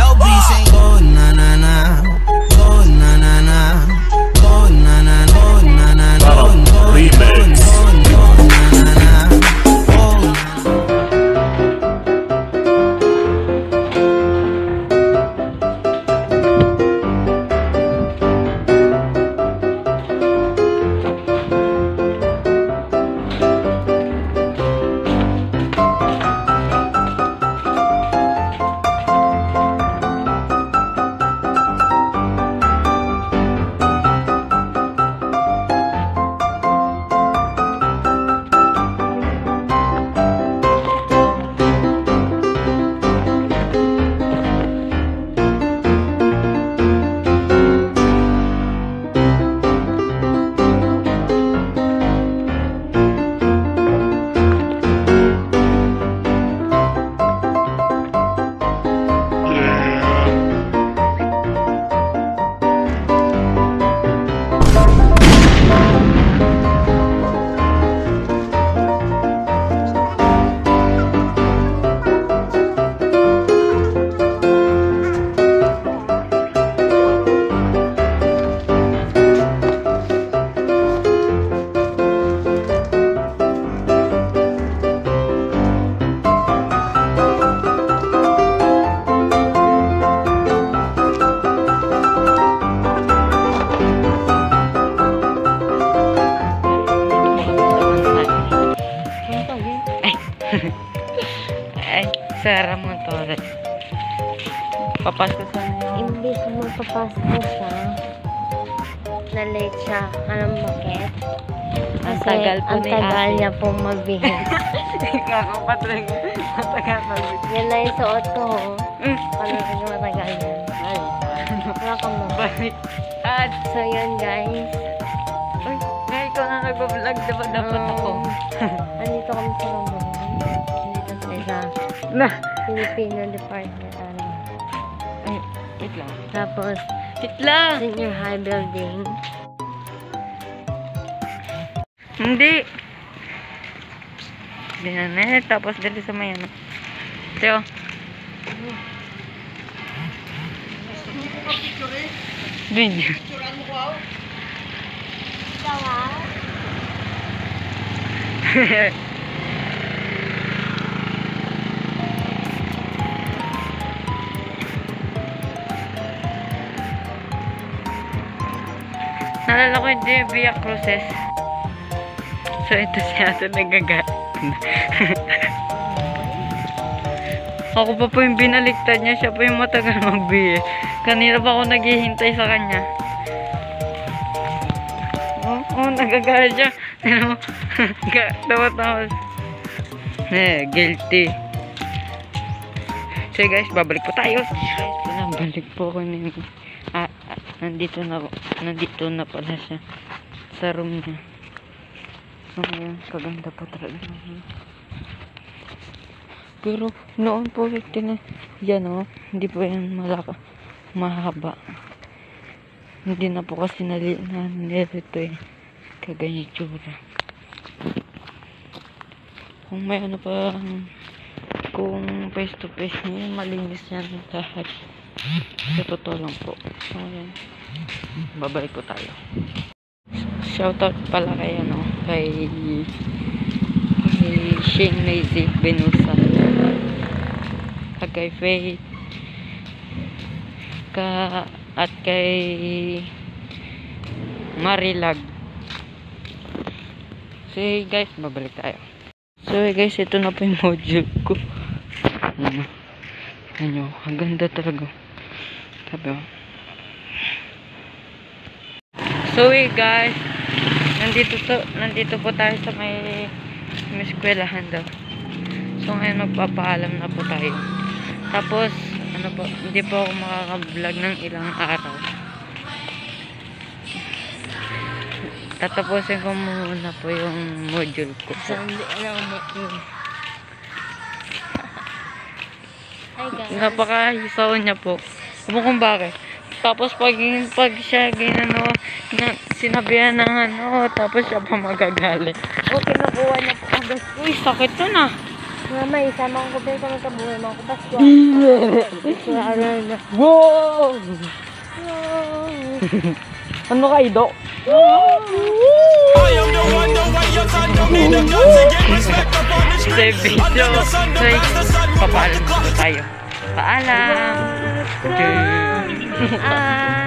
LB saying go na na na, go na na na, go na na na, go na na na, go na na na. Ay, Sarah Montores. Papasok sa niya. Imbis mo papasok siya, na-late siya. Alam mo bakit? Ang tagal po ang ni tagal ate. niya pong magbihis. Kakapatring. Matagal magbihis. Yan na yung suot ko, ho. Paano rin matagal yan? Wala ka mo. Balik. So, yun, guys. Uy, ngayon ko na nagbablog. Dapat ako. Andito kami sa London. Andito sa Na. Filipino Department. Ano. Ay, wait lang. Tapos, Wait lang. senior high building. Hindi. Dinanet. Tapos dito sa may ano. Tiyo. Video. Nalala ko hindi yung Via Cruces. So ito siya ito nagagat. Ako pa po yung binaliktad niya. Siya po yung matagal mag-BA. Kanina pa ako naghihintay sa kanya. Oh, nagagalit siya. Tawa-tawa. Guilty. So guys, babalik po tayo. Guys, balik po ako nito. Nandito na pala siya sa room niya. So ngayon, kaganda po talaga. Pero noon po yan o, hindi po yan mahaba. Hindi na po kasi nilito eh. Kaganyan tsura. Kung may ano pa, kung face to face niya, malinis yan lahat. Sa totoo lang po. So yan, babalik po tayo. Shoutout pala kay Shane Lazy Benusa, kay Faith, at kay Marilag. So guys, babalik tayo. So guys, ito na po yung module ko. Ano, ang ganda talaga. Sabi mo. So guys, nandito po tayo sa may eskwelahan daw. So ngayon magpapaalam na po tayo. Tapos ano po, hindi po ako makaka-vlog ng ilang araw. Tatapusin ko muna po yung module ko. Hi guys. Napakahisaw niya po. Alam kung bakit. Tapos pag siya sinabihan ng tapos siya pa magagalit. O, kinukuha niya po agad. Uy, sakit to na. Mama, isama ko ba ko magkabuhay mo ako. Pasko. Wala na. Wow! Ano ka, Ido? Save video. Say, papaalam na tayo. Paalam! Ah.